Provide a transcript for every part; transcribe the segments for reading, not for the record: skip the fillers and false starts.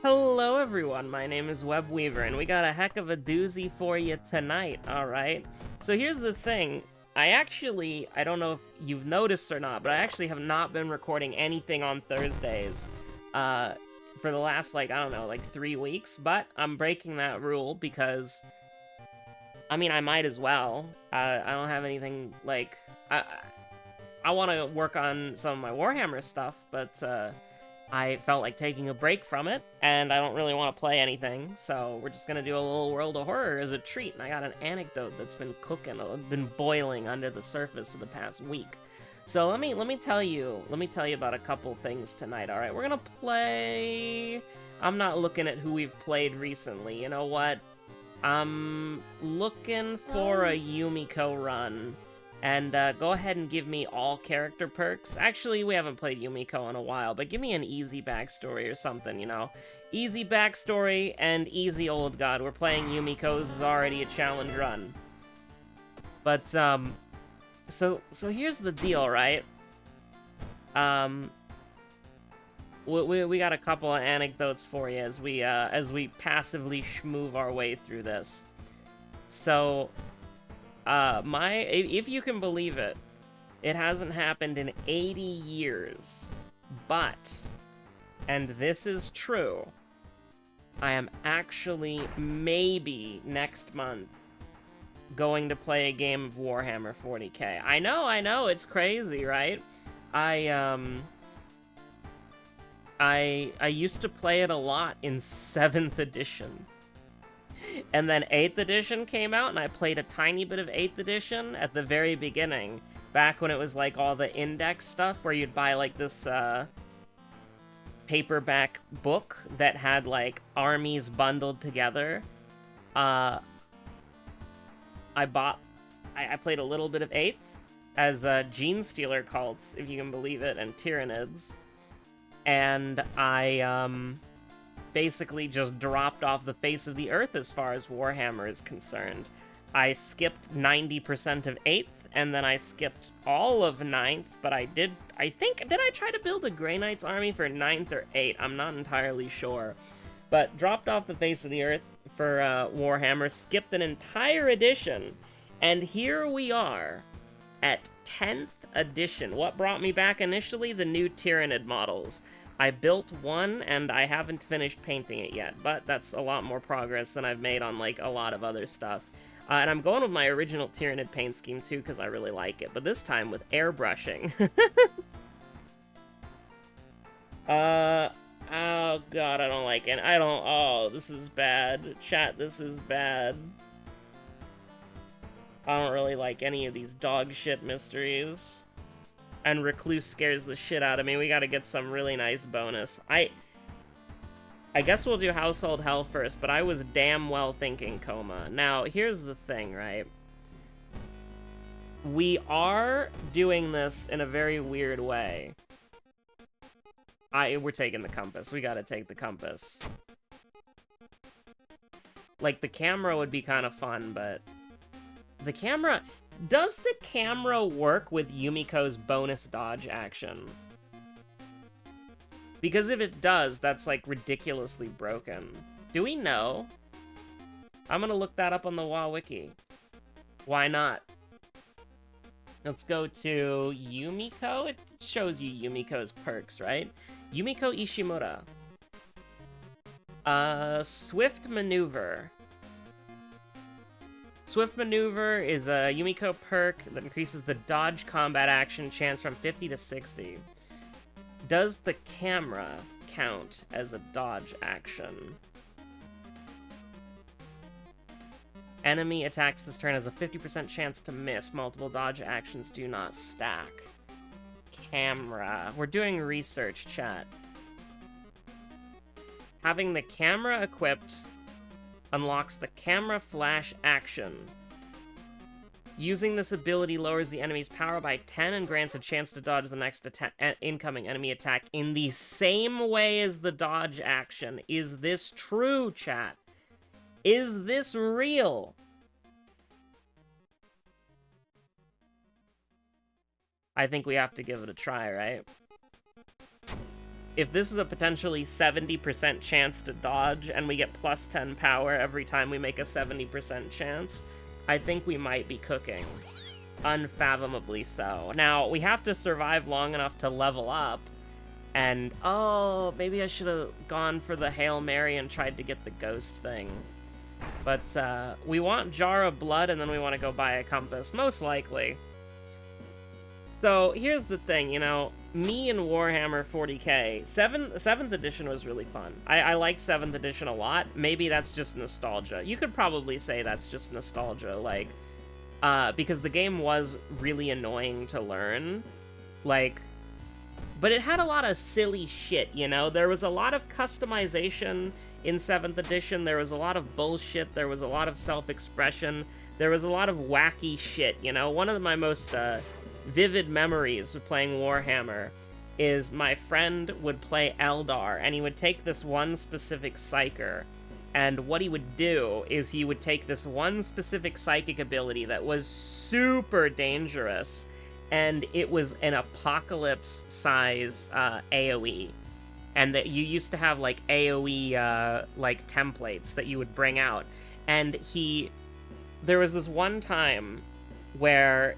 Hello everyone, my name is Webweaver, and we got a heck of a doozy for you tonight, alright? So here's the thing, I don't know if you've noticed or not, but I actually have not been recording anything on Thursdays, for the last, I don't know, 3 weeks, but I'm breaking that rule because, I mean, I might as well. I don't have anything, I want to work on some of my Warhammer stuff, but, I felt like taking a break from it, and I don't really want to play anything, so we're just gonna do a little World of Horror as a treat, and I got an anecdote that's been cooking, been boiling under the surface for the past week. So let me tell you about a couple things tonight, alright? We're gonna play... I'm not looking at who we've played recently, you know what? I'm looking for a Yumiko run. And go ahead and give me all character perks. Actually, we haven't played Yumiko in a while, but give me an easy backstory or something, you know? Easy backstory and easy old god. We're playing Yumiko's is already a challenge run. But, so here's the deal, right? We got a couple of anecdotes for you as we passively schmoove our way through this. So... if you can believe it, it hasn't happened in 80 years, but, and this is true, I am actually, maybe, next month, going to play a game of Warhammer 40k. I know, it's crazy, right? I used to play it a lot in 7th edition. And then 8th edition came out, and I played a tiny bit of 8th edition at the very beginning, back when it was, all the index stuff, where you'd buy, this, paperback book that had, armies bundled together. I played a little bit of 8th, as, Gene Stealer cults, if you can believe it, and Tyranids. And I, basically just dropped off the face of the earth as far as Warhammer is concerned. I skipped 90% of 8th, and then I skipped all of 9th, but did I try to build a Grey Knights army for 9th or 8th? I'm not entirely sure. But dropped off the face of the earth for Warhammer, skipped an entire edition, and here we are at 10th edition. What brought me back initially? The new Tyranid models. I built one, and I haven't finished painting it yet, but that's a lot more progress than I've made on, a lot of other stuff. And I'm going with my original Tyranid paint scheme, too, because I really like it, but this time with airbrushing. Oh god, I don't like it. Oh, this is bad. Chat, this is bad. I don't really like any of these dog shit mysteries. And Recluse scares the shit out of me. We gotta get some really nice bonus. I guess we'll do Household Hell first, but I was damn well thinking Coma. Now, here's the thing, right? We are doing this in a very weird way. We're taking the compass. We gotta take the compass. The camera would be kind of fun, but... The camera... Does the camera work with Yumiko's bonus dodge action? Because if it does, that's, ridiculously broken. Do we know? I'm gonna look that up on the WoW Wiki. Why not? Let's go to Yumiko. It shows you Yumiko's perks, right? Yumiko Ishimura. Swift Maneuver. Swift Maneuver is a Yumiko perk that increases the dodge combat action chance from 50 to 60. Does the camera count as a dodge action? Enemy attacks this turn has a 50% chance to miss. Multiple dodge actions do not stack. Camera. We're doing research, chat. Having the camera equipped unlocks the camera flash action. Using this ability lowers the enemy's power by 10 and grants a chance to dodge the next incoming enemy attack in the same way as the dodge action. Is this true, chat? Is this real? I think we have to give it a try, right? if this is a potentially 70% chance to dodge, and we get plus 10 power every time we make a 70% chance, I think we might be cooking. Unfathomably so. Now, we have to survive long enough to level up, and, oh, maybe I should have gone for the Hail Mary and tried to get the ghost thing. But, we want Jar of Blood, and then we want to go buy a compass, most likely. So, here's the thing, you know, me and Warhammer 40k, 7th edition was really fun. I liked 7th edition a lot. Maybe that's just nostalgia. You could probably say that's just nostalgia, like, because the game was really annoying to learn, like, but it had a lot of silly shit, you know? There was a lot of customization in 7th edition, there was a lot of bullshit, there was a lot of self-expression, there was a lot of wacky shit, you know? One of my most, vivid memories of playing Warhammer is my friend would play Eldar, and he would take this one specific psyker, and what he would do is he would take this one specific psychic ability that was super dangerous, and it was an apocalypse size AoE, and that you used to have like AoE like templates that you would bring out, and there was this one time where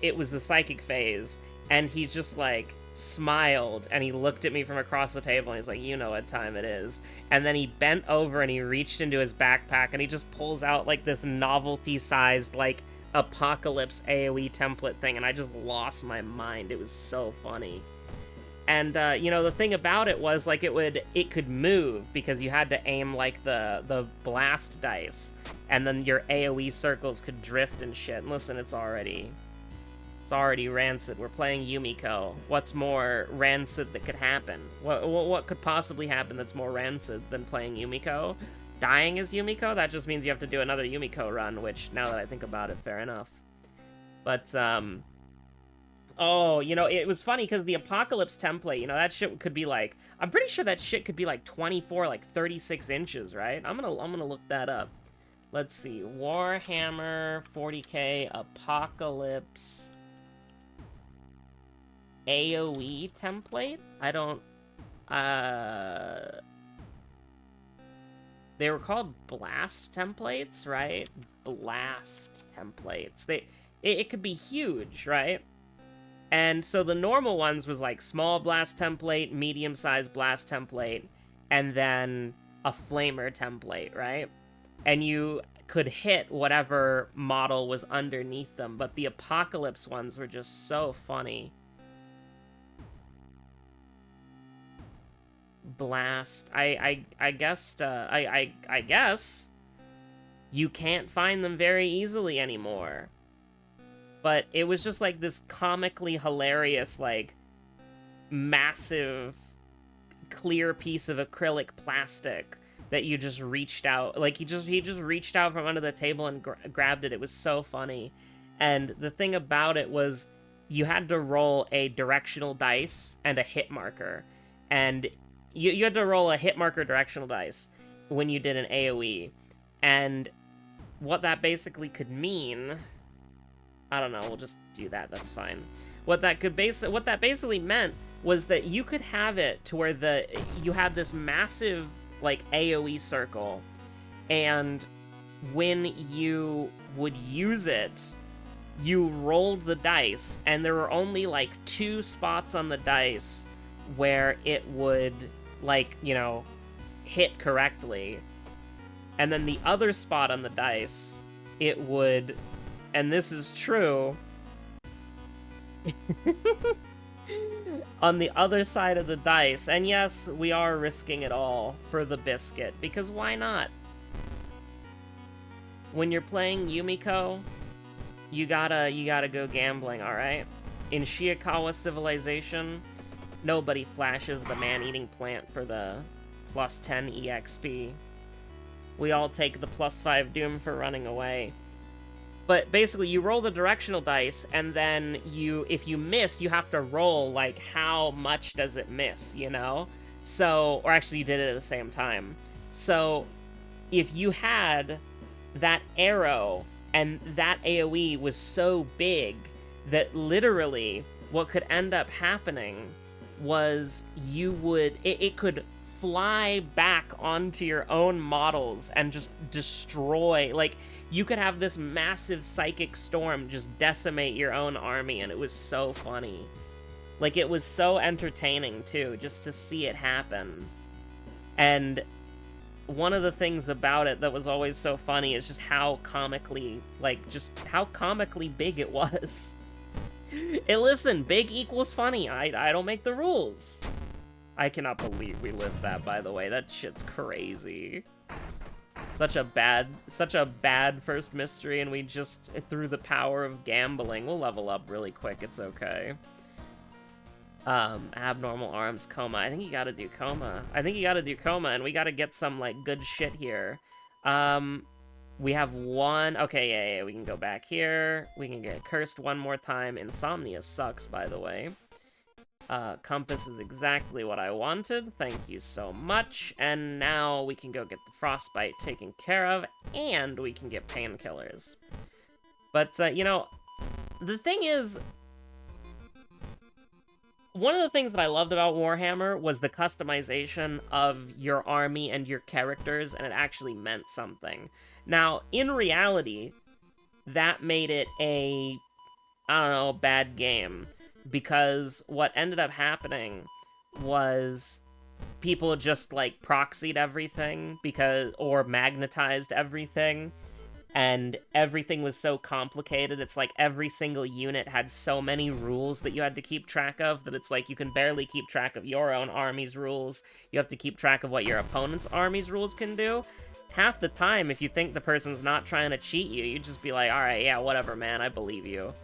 it was the psychic phase, and he just, like, smiled, and he looked at me from across the table, and he's like, you know what time it is. And then he bent over, and he reached into his backpack, and he just pulls out, like, this novelty-sized, like, apocalypse AoE template thing, and I just lost my mind. It was so funny. And, you know, the thing about it was, like, it could move, because you had to aim, like, the blast dice, and then your AoE circles could drift and shit. And listen, it's already rancid. We're playing Yumiko. What's more rancid that could happen? What could possibly happen that's more rancid than playing Yumiko? Dying as Yumiko? That just means you have to do another Yumiko run, which, now that I think about it, fair enough. But, oh, you know, it was funny, because the Apocalypse template, you know, that shit could be, like, I'm pretty sure that shit could be, like, 24, like, 36 inches, right? I'm gonna look that up. Let's see. Warhammer 40k Apocalypse AoE template? I don't, they were called blast templates, right? Blast templates. It could be huge, right? And so the normal ones was like small blast template, medium-sized blast template, and then a flamer template, right? And you could hit whatever model was underneath them, but the Apocalypse ones were just so funny. Blast. I guess you can't find them very easily anymore. But it was just like this comically hilarious, like, massive clear piece of acrylic plastic that you just reached out, like, he just reached out from under the table and grabbed it. It was so funny. And the thing about it was you had to roll a directional dice and a hit marker, and you had to roll a hit marker directional dice when you did an AoE. And what that basically could mean, I don't know, we'll just do that, that's fine. What that basically meant was that you could have it to where you had this massive, like, AoE circle, and when you would use it, you rolled the dice, and there were only, like, 2 spots on the dice where it would, like, you know, hit correctly. And then the other spot on the dice, it would, and this is true, on the other side of the dice, and yes, we are risking it all for the biscuit, because why not? When you're playing Yumiko, you gotta go gambling, alright? In Shiikawa Civilization, nobody flashes the man-eating plant for the plus 10 EXP. We all take the plus 5 Doom for running away. But basically, you roll the directional dice, and then if you miss, you have to roll, like, how much does it miss, you know? So, or actually, you did it at the same time. So, if you had that arrow, and that AoE was so big that literally what could end up happening was it could fly back onto your own models and just destroy. Like, you could have this massive psychic storm just decimate your own army, and it was so funny. Like, it was so entertaining, too, just to see it happen. And one of the things about it that was always so funny is just how comically, how comically big it was. Hey, listen, big equals funny. I don't make the rules. I cannot believe we lived that, by the way. That shit's crazy. Such a bad first mystery, and we just, through the power of gambling, we'll level up really quick, it's okay. Abnormal arms, coma. I think you gotta do coma. And we gotta get some, like, good shit here. We have one. Okay, yeah, we can go back here. We can get cursed one more time. Insomnia sucks, by the way. Compass is exactly what I wanted. Thank you so much. And now we can go get the frostbite taken care of, and we can get painkillers. But, you know, the thing is, one of the things that I loved about Warhammer was the customization of your army and your characters, and it actually meant something. Now, in reality, that made it a, I don't know, bad game. Because what ended up happening was people just, like, proxied everything or magnetized everything, and everything was so complicated. It's like every single unit had so many rules that you had to keep track of that it's like you can barely keep track of your own army's rules. You have to keep track of what your opponent's army's rules can do. Half the time, if you think the person's not trying to cheat you, you just be like, alright, yeah, whatever, man, I believe you.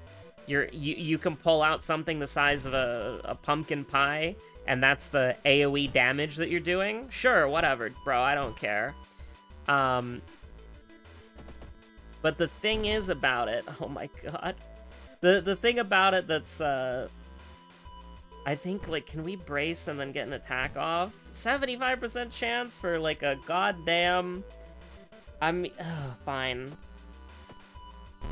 You can pull out something the size of a pumpkin pie, and that's the AoE damage that you're doing? Sure, whatever, bro, I don't care. But the thing is about it, oh my god. The thing about it that's, I think, like, can we brace and then get an attack off? 75% chance for, like, a goddamn... fine.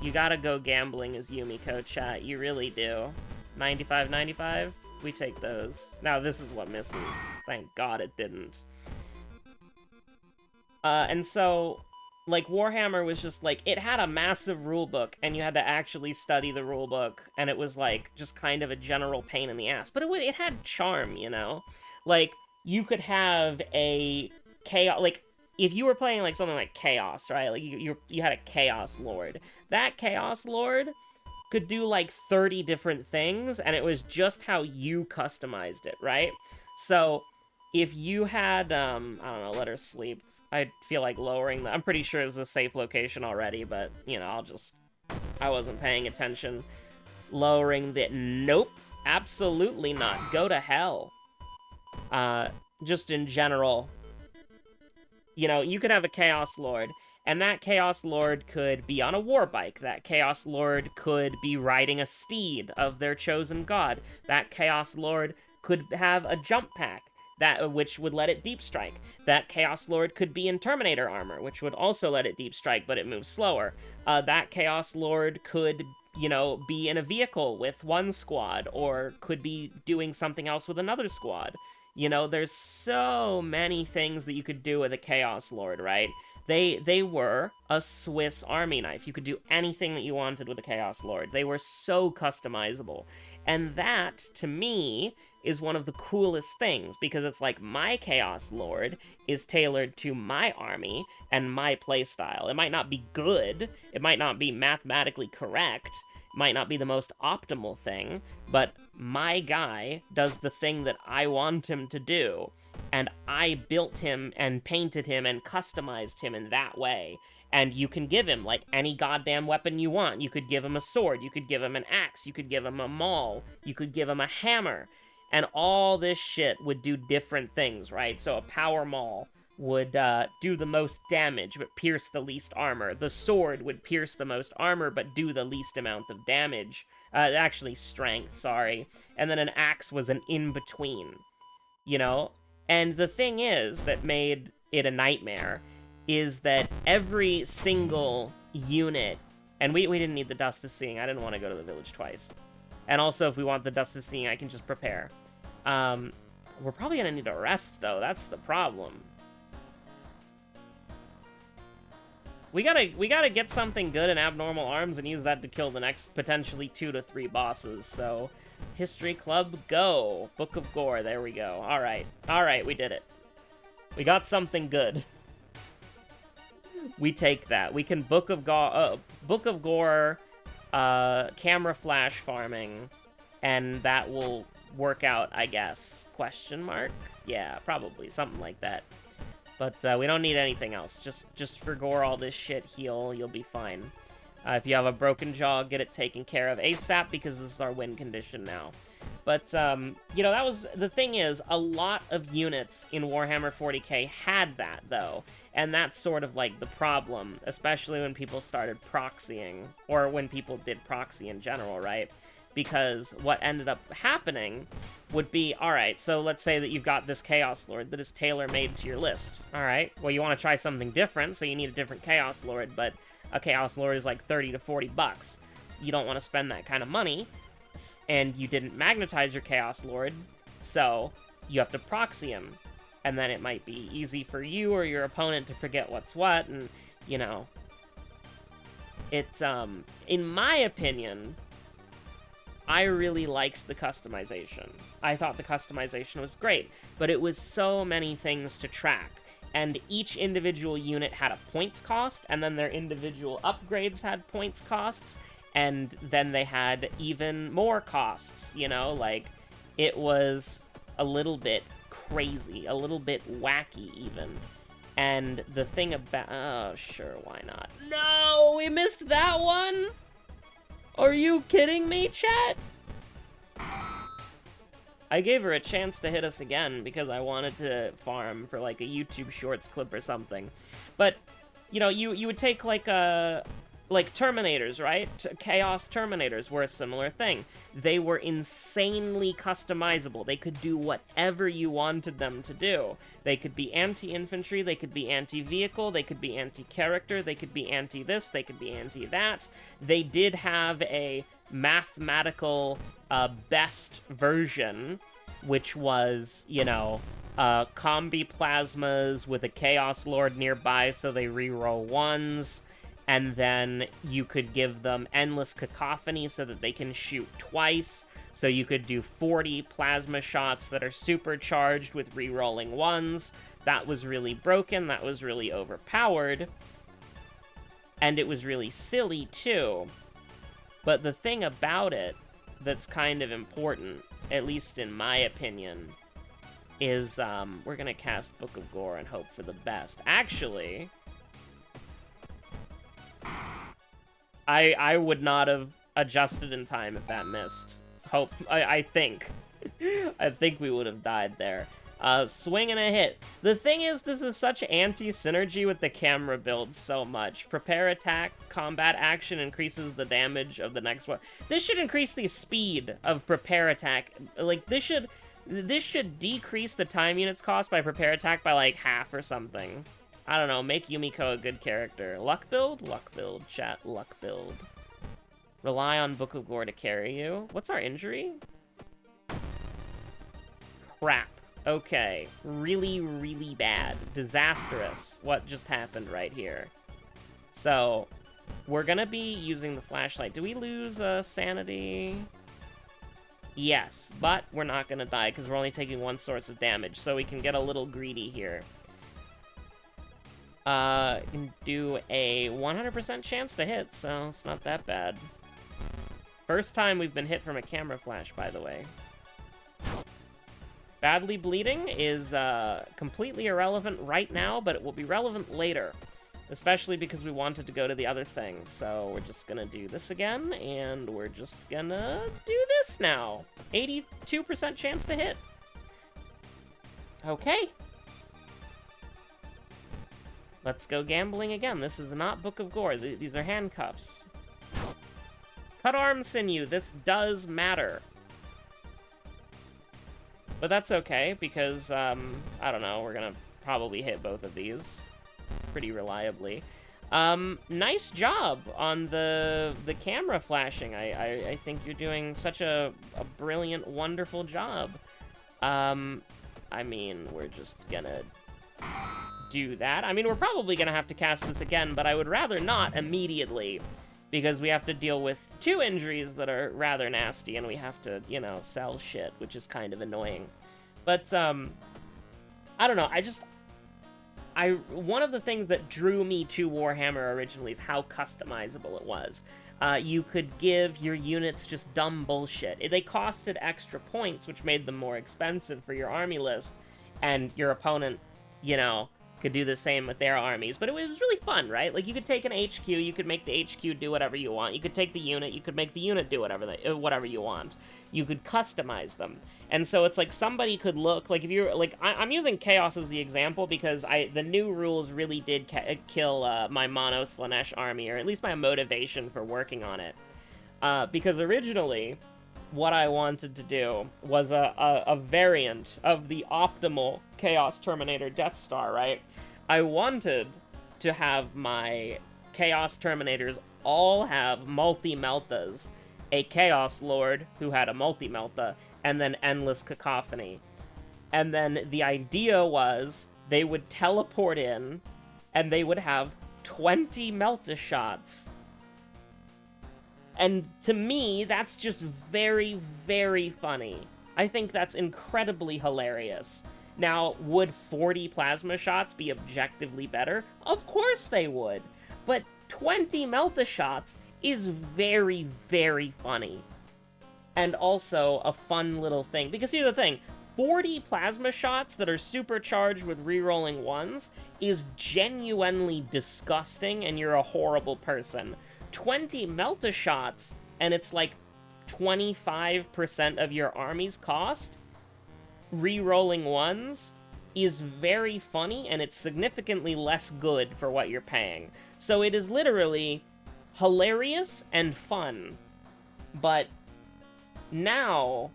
You gotta go gambling as Yumiko, chat. You really do. 95, 95? We take those. Now, this is what misses. Thank God it didn't. And so, like, Warhammer was just, like, it had a massive rulebook, and you had to actually study the rulebook, and it was, like, just kind of a general pain in the ass. But it had charm, you know? Like, you could have a chaos... Like, if you were playing, like, something like Chaos, right? Like, you had a Chaos Lord. That Chaos Lord could do, like, 30 different things, and it was just how you customized it, right? So, if you had, I don't know, let her sleep. I feel like lowering I'm pretty sure it was a safe location already, but, you know, I wasn't paying attention. Lowering the... Nope. Absolutely not. Go to hell. Just in general... You know, you could have a Chaos Lord, and that Chaos Lord could be on a war bike. That Chaos Lord could be riding a steed of their chosen god. That Chaos Lord could have a jump pack, which would let it deep strike. That Chaos Lord could be in Terminator armor, which would also let it deep strike, but it moves slower. That Chaos Lord could, you know, be in a vehicle with one squad, or could be doing something else with another squad. You know, there's so many things that you could do with a Chaos Lord, right? They were a Swiss Army knife. You could do anything that you wanted with a Chaos Lord. They were so customizable. And that, to me, is one of the coolest things, because it's like my Chaos Lord is tailored to my army and my playstyle. It might not be good, it might not be mathematically correct, might not be the most optimal thing, but my guy does the thing that I want him to do, and I built him and painted him and customized him in that way. And you can give him, like, any goddamn weapon you want. You could give him a sword, you could give him an axe, you could give him a maul, you could give him a hammer, and all this shit would do different things, right? So a power maul would do the most damage, but pierce the least armor. The sword would pierce the most armor, but do the least amount of damage. Actually, strength, sorry. And then an axe was an in-between, you know? And the thing is that made it a nightmare is that every single unit... And we didn't need the Dust of Seeing. I didn't want to go to the village twice. And also, if we want the Dust of Seeing, I can just prepare. We're probably gonna need a rest, though. That's the problem. We gotta get something good in abnormal arms and use that to kill the next potentially 2 to 3 bosses. So, History Club, go. Book of Gore, there we go. Alright, we did it. We got something good. We take that. We can Book of Gore, camera flash farming, and that will work out, I guess. Question mark? Yeah, probably, something like that. But we don't need anything else. Just for Gore all this shit, heal, you'll be fine. If you have a broken jaw, get it taken care of ASAP, because this is our win condition now. But, you know, that was... The thing is, a lot of units in Warhammer 40k had that, though. And that's sort of, like, the problem, especially when people started proxying, or when people did proxy in general, right? Because what ended up happening would be, alright, so let's say that you've got this Chaos Lord that is tailor-made to your list. Alright, well, you want to try something different, so you need a different Chaos Lord, but a Chaos Lord is like 30 to 40 bucks. You don't want to spend that kind of money, and you didn't magnetize your Chaos Lord, so you have to proxy him. And then it might be easy for you or your opponent to forget what's what, and, you know. It's, in my opinion, I really liked the customization. I thought the customization was great, but it was so many things to track. And each individual unit had a points cost, and then their individual upgrades had points costs, and then they had even more costs, you know? Like, it was a little bit crazy, a little bit wacky, even. And the thing about... Oh, sure, why not? No! We missed that one?! Are you kidding me, chat? I gave her a chance to hit us again because I wanted to farm for, like, a YouTube Shorts clip or something. But, you know, you would take, like, Terminators, right? Chaos Terminators were a similar thing. They were insanely customizable. They could do whatever you wanted them to do. They could be anti-infantry, they could be anti-vehicle, they could be anti-character, they could be anti-this, they could be anti-that. They did have a mathematical best version, which was, you know, combi plasmas with a Chaos Lord nearby so they reroll ones. And then you could give them endless cacophony so that they can shoot twice. So you could do 40 plasma shots that are supercharged with rerolling ones. That was really broken, that was really overpowered. And it was really silly, too. But the thing about it that's kind of important, at least in my opinion, is we're gonna cast Book of Gore and hope for the best. Actually... I would not have adjusted in time if that missed. I think. I think we would have died there. Swing and a hit. The thing is, this is such anti-synergy with the camera build so much. Prepare attack, combat action increases the damage of the next one. This should increase the speed of prepare attack. Like, this should decrease the time units cost by prepare attack by, like, half or something. I don't know, make Yumiko a good character. Luck build? Luck build, chat, luck build. Rely on Book of Gore to carry you. What's our injury? Crap. Okay. Really, really bad. Disastrous. What just happened right here? So, we're gonna be using the flashlight. Do we lose sanity? Yes, but we're not gonna die because we're only taking one source of damage, so we can get a little greedy here. Can do a 100% chance to hit, so it's not that bad. First time we've been hit from a camera flash, by the way. Badly bleeding is, completely irrelevant right now, but it will be relevant later. Especially because we wanted to go to the other thing, so we're just gonna do this again, and we're just gonna do this now. 82% chance to hit. Okay. Let's go gambling again. This is not Book of Gore. These are handcuffs. Cut arm sinew. This does matter. But that's okay, because, I don't know, we're gonna probably hit both of these pretty reliably. Nice job on the camera flashing. I think you're doing such a brilliant, wonderful job. I mean, we're just gonna do that. I mean, we're probably gonna have to cast this again, but I would rather not immediately, because we have to deal with 2 injuries that are rather nasty, and we have to, you know, sell shit, which is kind of annoying. But, I don't know, one of the things that drew me to Warhammer originally is how customizable it was. You could give your units just dumb bullshit. They costed extra points, which made them more expensive for your army list, and your opponent, you know, could do the same with their armies. But it was really fun, right? Like, you could take an HQ, you could make the HQ do whatever you want. You could take the unit, you could make the unit do whatever you want. You could customize them. And so it's like somebody could look, like if you're, like, I'm using Chaos as the example because the new rules really did kill my Mono Slanesh army, or at least my motivation for working on it. Because originally, what I wanted to do was a variant of the optimal Chaos Terminator Death Star, right? I wanted to have my Chaos Terminators all have multi-meltas, a Chaos Lord who had a multi-melta, and then Endless Cacophony. And then the idea was they would teleport in, and they would have 20 melta shots. And to me, that's just very, very funny. I think that's incredibly hilarious. Now, would 40 plasma shots be objectively better? Of course they would. But 20 melta shots is very, very funny. And also a fun little thing. Because here's the thing, 40 plasma shots that are supercharged with rerolling 1s is genuinely disgusting, and you're a horrible person. 20 melta shots, and it's like 25% of your army's cost, rerolling 1s, is very funny, and it's significantly less good for what you're paying. So it is literally hilarious and fun. But now,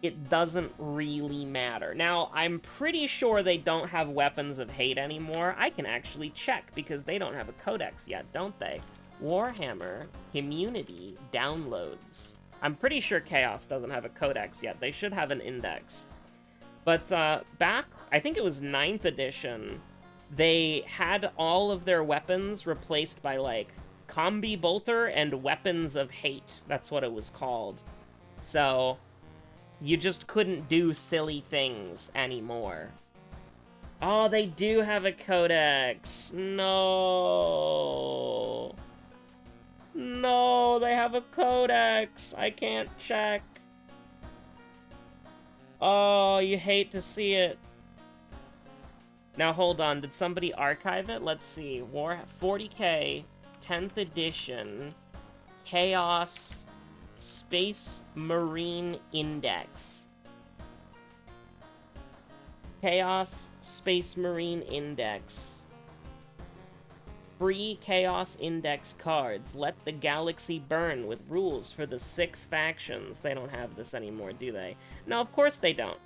it doesn't really matter. Now, I'm pretty sure they don't have Weapons of Hate anymore. I can actually check, because they don't have a codex yet, don't they? Warhammer Community Downloads. I'm pretty sure Chaos doesn't have a codex yet. They should have an index. But back, I think it was 9th edition, they had all of their weapons replaced by, like, Combi Bolter and Weapons of Hate. That's what it was called. So, you just couldn't do silly things anymore. Oh, they do have a codex. No. No, they have a codex. I can't check. Oh, you hate to see it. Now, hold on. Did somebody archive it? Let's see. 40K, 10th edition, Chaos Space Marine Index. Chaos Space Marine Index. Free Chaos Index cards. Let the galaxy burn with rules for the 6 factions. They don't have this anymore, do they? No, of course they don't.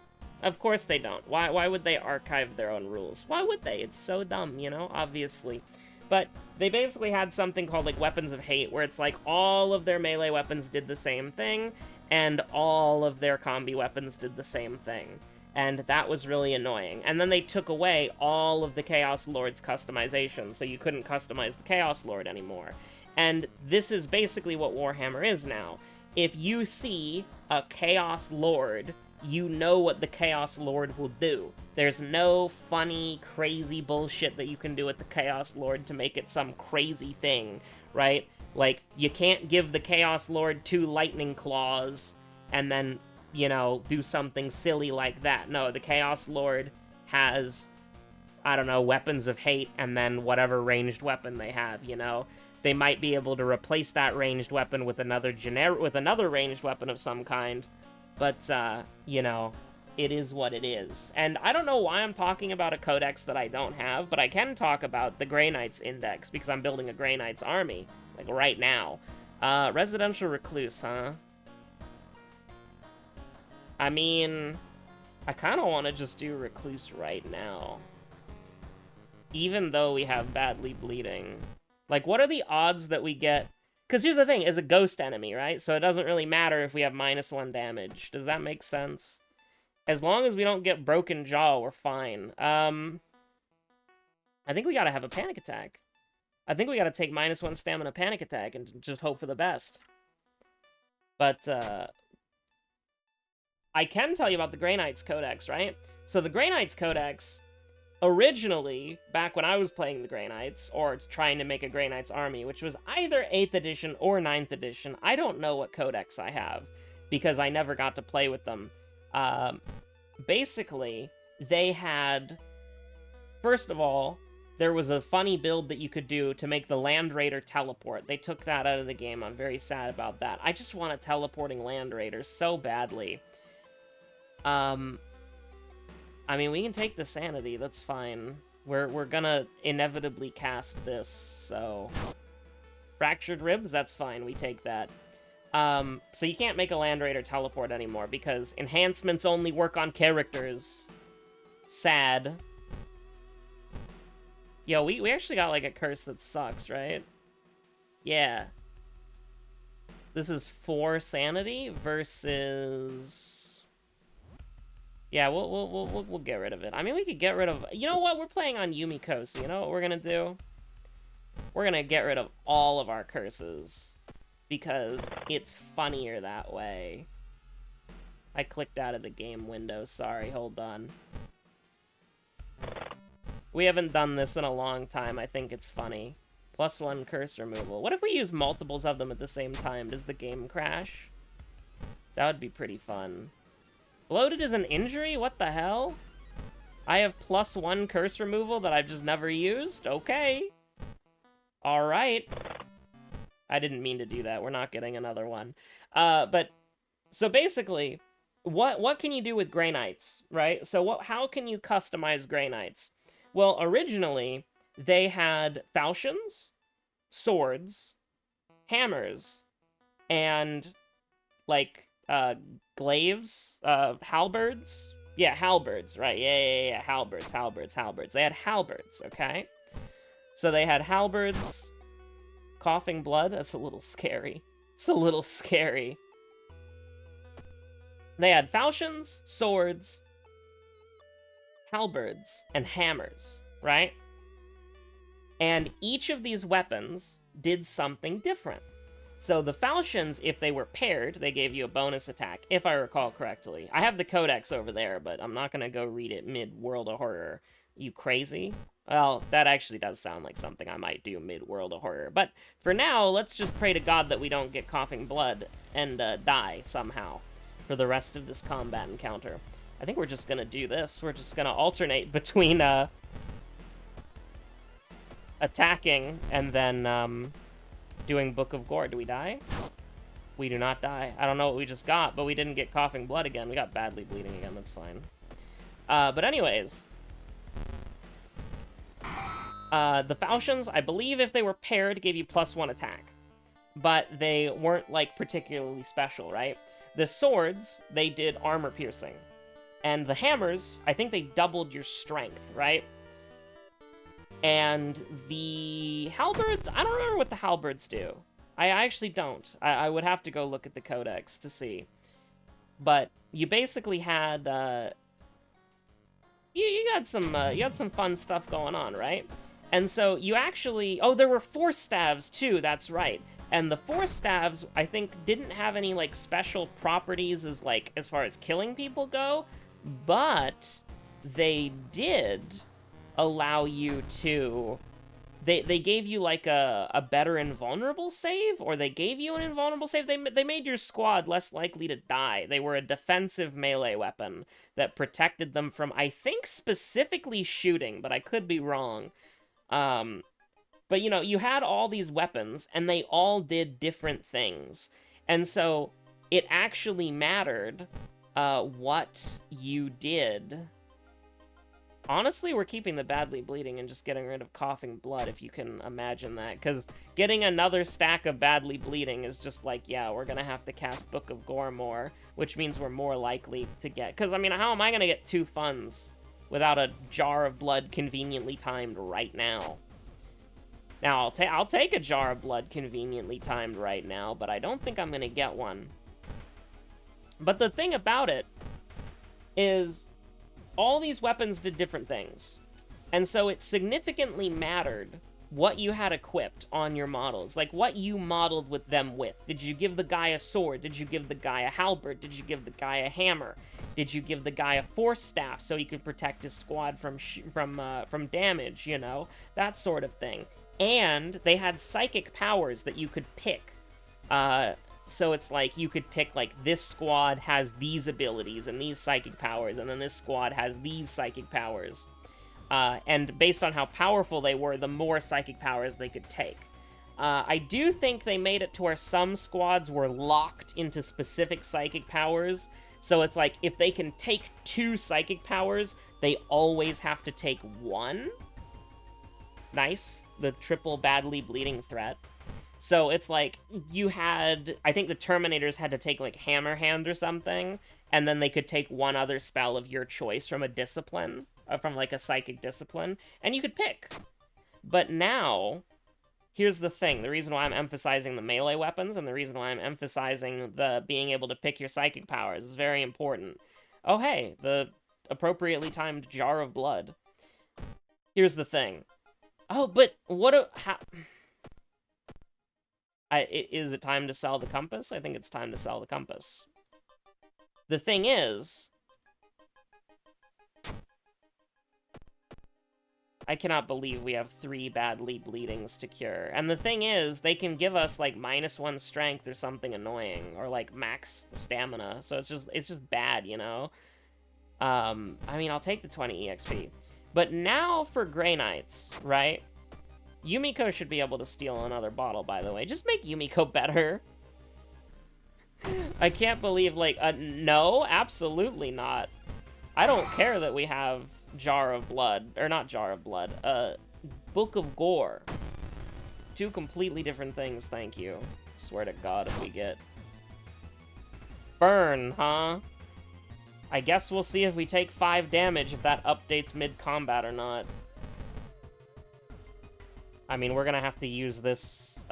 Of course they don't. Why would they archive their own rules? Why would they? It's so dumb, you know, obviously. But they basically had something called, like, Weapons of Hate, where it's like all of their melee weapons did the same thing, and all of their combi weapons did the same thing. And that was really annoying. And then they took away all of the Chaos Lord's customization, so you couldn't customize the Chaos Lord anymore. And this is basically what Warhammer is now. If you see a Chaos Lord, you know what the Chaos Lord will do. There's no funny, crazy bullshit that you can do with the Chaos Lord to make it some crazy thing, right? Like, you can't give the Chaos Lord 2 lightning claws and then, you know, do something silly like that. No, the Chaos Lord has, I don't know, Weapons of Hate and then whatever ranged weapon they have, you know? They might be able to replace that ranged weapon with another ranged weapon of some kind. But, you know, it is what it is. And I don't know why I'm talking about a codex that I don't have, but I can talk about the Grey Knights Index, because I'm building a Grey Knights army, like, right now. Residential Recluse, huh? I mean, I kind of want to just do Recluse right now. Even though we have Badly Bleeding. Like, what are the odds that we get... Because here's the thing, it's a ghost enemy, right? So it doesn't really matter if we have -1 damage. Does that make sense? As long as we don't get broken jaw, we're fine. I think we gotta have a panic attack. I think we gotta take -1 stamina panic attack and just hope for the best. But, I can tell you about the Grey Knights Codex, right? So the Grey Knights Codex, originally, back when I was playing the Grey Knights, or trying to make a Grey Knights army, which was either 8th edition or 9th edition, I don't know what codex I have, because I never got to play with them. Basically, they had... First of all, there was a funny build that you could do to make the Land Raider teleport. They took that out of the game. I'm very sad about that. I just want a teleporting Land Raider so badly. I mean, we can take the Sanity. That's fine. We're gonna inevitably cast this, so... Fractured Ribs? That's fine. We take that. So you can't make a Land Raider teleport anymore, because enhancements only work on characters. Sad. Yo, we actually got, like, a curse that sucks, right? Yeah. This is 4 sanity versus... Yeah, we'll get rid of it. I mean, we could get rid of... You know what? We're playing on Yumiko, so you know what we're gonna do? We're gonna get rid of all of our curses. Because it's funnier that way. I clicked out of the game window. Sorry, hold on. We haven't done this in a long time. I think it's funny. +1 curse removal. What if we use multiples of them at the same time? Does the game crash? That would be pretty fun. Bloated is an injury? What the hell? I have +1 curse removal that I've just never used? Okay. Alright. I didn't mean to do that. We're not getting another one. But, so basically, what can you do with Grey Knights, right? So how can you customize Grey Knights? Well, originally, they had falchions, swords, hammers, and, like, glaives, halberds? Yeah, halberds, right, yeah, halberds. They had halberds, okay? So they had halberds, coughing blood, that's a little scary. It's a little scary. They had falchions, swords, halberds, and hammers, right? And each of these weapons did something different. So the falchions, if they were paired, they gave you a bonus attack, if I recall correctly. I have the codex over there, but I'm not gonna go read it mid-World of Horror. You crazy? Well, that actually does sound like something I might do mid-World of Horror. But for now, let's just pray to God that we don't get coughing blood and die somehow for the rest of this combat encounter. I think we're just gonna do this. We're just gonna alternate between attacking and then doing Book of Gore. Do we die? We do not die. I don't know what we just got, but we didn't get coughing blood again. We got badly bleeding again. That's fine. But anyways, the falchions, I believe if they were paired, gave you +1 attack, but they weren't like particularly special, right? The swords, they did armor piercing. And the hammers, I think they doubled your strength, right? And the halberds, I don't remember what the halberds do. I actually don't. I would have to go look at the codex to see. But you basically had, you had some fun stuff going on, right? And so you actually, oh, there were force staves too, that's right. And the force staves, I think, didn't have any, like, special properties as far as killing people go, but they did allow you to... They gave you, like, a better invulnerable save, or they gave you an invulnerable save. They made your squad less likely to die. They were a defensive melee weapon that protected them from, I think, specifically shooting, but I could be wrong. But, you know, you had all these weapons, and they all did different things. And so, it actually mattered what you did. Honestly, we're keeping the badly bleeding and just getting rid of coughing blood, if you can imagine that. Because getting another stack of badly bleeding is just like, yeah, we're going to have to cast Book of Gore more, which means we're more likely to get... Because, I mean, how am I going to get 2 funds without a jar of blood conveniently timed right now? Now, I'll take a jar of blood conveniently timed right now, but I don't think I'm going to get one. But the thing about it is all these weapons did different things. And so it significantly mattered what you had equipped on your models, like what you modeled with them with. Did you give the guy a sword? Did you give the guy a halberd? Did you give the guy a hammer? Did you give the guy a force staff so he could protect his squad from damage, you know? That sort of thing. And they had psychic powers that you could pick. So it's like, you could pick, like, this squad has these abilities and these psychic powers, and then this squad has these psychic powers. And based on how powerful they were, the more psychic powers they could take. I do think they made it to where some squads were locked into specific psychic powers. So it's like, if they can take 2 psychic powers, they always have to take 1. Nice. The triple badly bleeding threat. So it's like, you had, I think the Terminators had to take, like, Hammer Hand or something, and then they could take one other spell of your choice from a discipline, from, like, a psychic discipline, and you could pick. But now, here's the thing, the reason why I'm emphasizing the melee weapons, and the reason why I'm emphasizing the being able to pick your psychic powers is very important. Oh hey, the appropriately timed Jar of Blood. Here's the thing. Oh, but what how... is it time to sell the compass? I think it's time to sell the compass. The thing is, I cannot believe we have 3 badly bleedings to cure. And the thing is, they can give us, like, -1 strength or something annoying, or, like, max stamina. So it's just bad, you know? I mean, I'll take the 20 EXP. But now for Grey Knights, right? Yumiko should be able to steal another bottle, by the way. Just make Yumiko better. I can't believe, like, no, absolutely not. I don't care that we have Jar of Blood, or not Jar of Blood, Book of Gore. 2 completely different things, thank you. Swear to God if we get... Burn, huh? I guess we'll see if we take 5 damage, if that updates mid-combat or not. I mean, we're gonna have to use this,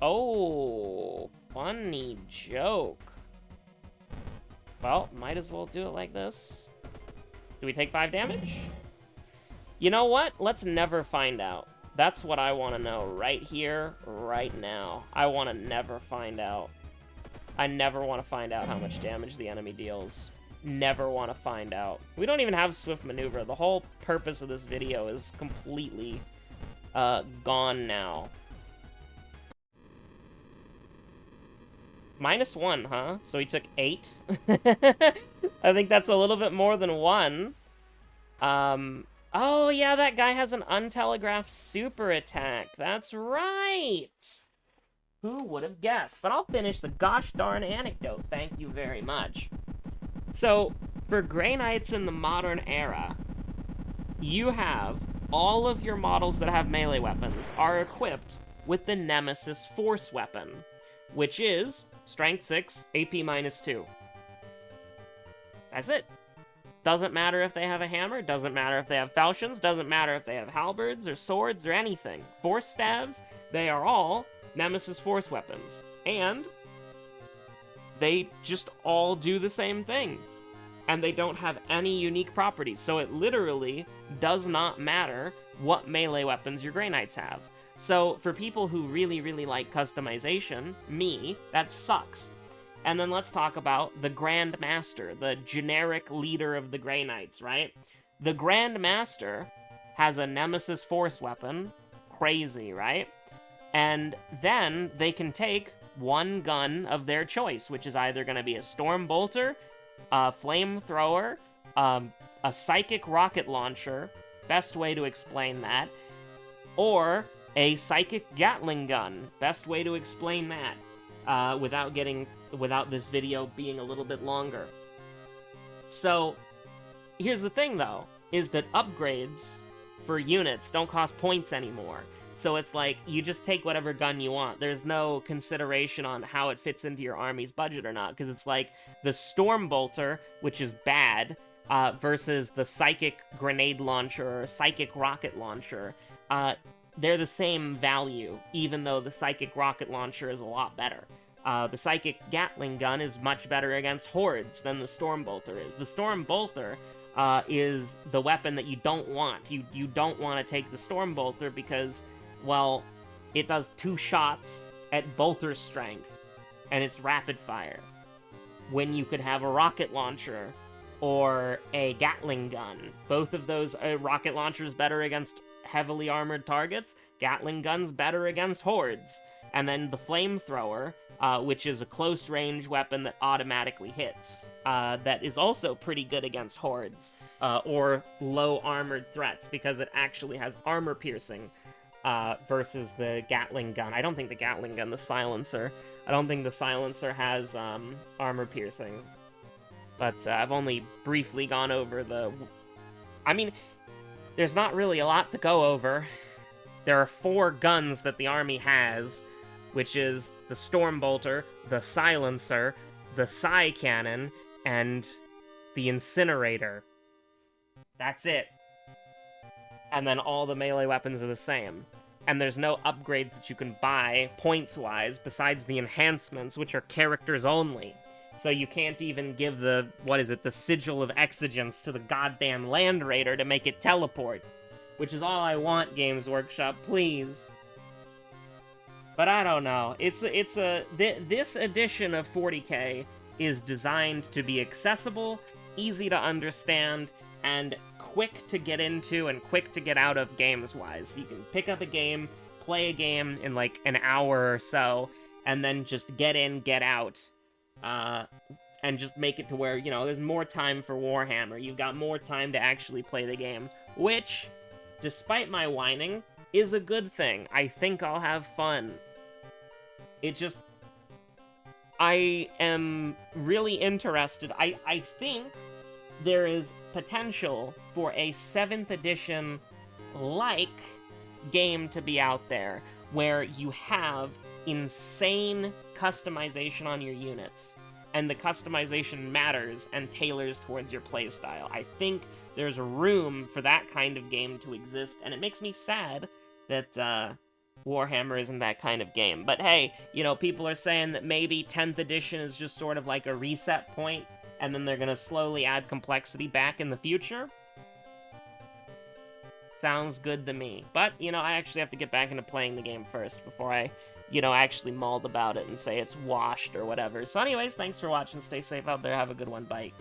oh, funny joke. Well, might as well do it like this. Do we take 5 damage? You know what? Let's never find out. That's what I want to know right here, right now. I want to never find out. I never want to find out how much damage the enemy deals. Never want to find out. We don't even have Swift Maneuver. The whole purpose of this video is completely... gone now. -1, huh? So he took 8? I think that's a little bit more than 1. Oh yeah, that guy has an untelegraphed super attack. That's right! Who would have guessed? But I'll finish the gosh darn anecdote, thank you very much. So, for Grey Knights in the modern era, you have... all of your models that have melee weapons are equipped with the Nemesis Force weapon, which is Strength 6, AP -2. That's it. Doesn't matter if they have a hammer, doesn't matter if they have falchions, doesn't matter if they have halberds or swords or anything. Force staves, they are all Nemesis Force weapons. And they just all do the same thing. And they don't have any unique properties, so it literally does not matter what melee weapons your Grey Knights have. So, for people who really, really like customization, me, that sucks. And then let's talk about the Grand Master, the generic leader of the Grey Knights, right? The Grand Master has a Nemesis Force weapon, crazy, right? And then they can take 1 gun of their choice, which is either going to be a Storm Bolter, a flamethrower, a psychic rocket launcher, best way to explain that, or a psychic Gatling gun, best way to explain that, without this video being a little bit longer. So, here's the thing though, is that upgrades for units don't cost points anymore. So it's like, you just take whatever gun you want. There's no consideration on how it fits into your army's budget or not, because it's like the Storm Bolter, which is bad, versus the Psychic Grenade Launcher or Psychic Rocket Launcher. They're the same value, even though the Psychic Rocket Launcher is a lot better. The Psychic Gatling Gun is much better against hordes than the Storm Bolter is. The Storm Bolter is the weapon that you don't want. You don't want to take the Storm Bolter because, well, it does 2 shots at bolter strength, and it's rapid fire. When you could have a rocket launcher or a Gatling gun. Both of those, rocket launchers better against heavily armored targets, Gatling guns better against hordes. And then the flamethrower, which is a close-range weapon that automatically hits, that is also pretty good against hordes, or low-armored threats, because it actually has armor-piercing, versus the Gatling gun. I don't think the Gatling gun, the silencer, I don't think the silencer has armor-piercing. But I've only briefly gone over the... I mean, there's not really a lot to go over. There are 4 guns that the army has, which is the Storm Bolter, the Silencer, the Psy Cannon, and the Incinerator. That's it. And then all the melee weapons are the same. And there's no upgrades that you can buy, points-wise, besides the enhancements, which are characters only. So you can't even give the, the Sigil of Exigence to the goddamn Land Raider to make it teleport. Which is all I want, Games Workshop, please. But I don't know. This edition of 40K is designed to be accessible, easy to understand, and quick to get into and quick to get out of games-wise. So you can pick up a game, play a game in like an hour or so, and then just get in, get out. And just make it to where, you know, there's more time for Warhammer. You've got more time to actually play the game. Which, despite my whining, is a good thing. I think I'll have fun. It just... I am really interested. I think there is potential for a 7th edition-like game to be out there, where you have insane customization on your units, and the customization matters and tailors towards your playstyle. I think there's room for that kind of game to exist, and it makes me sad that Warhammer isn't that kind of game. But hey, you know, people are saying that maybe 10th edition is just sort of like a reset point, and then they're gonna slowly add complexity back in the future. Sounds good to me. But, you know, I actually have to get back into playing the game first before I, you know, actually mauled about it and say it's washed or whatever. So anyways, thanks for watching, stay safe out there, have a good one, bye.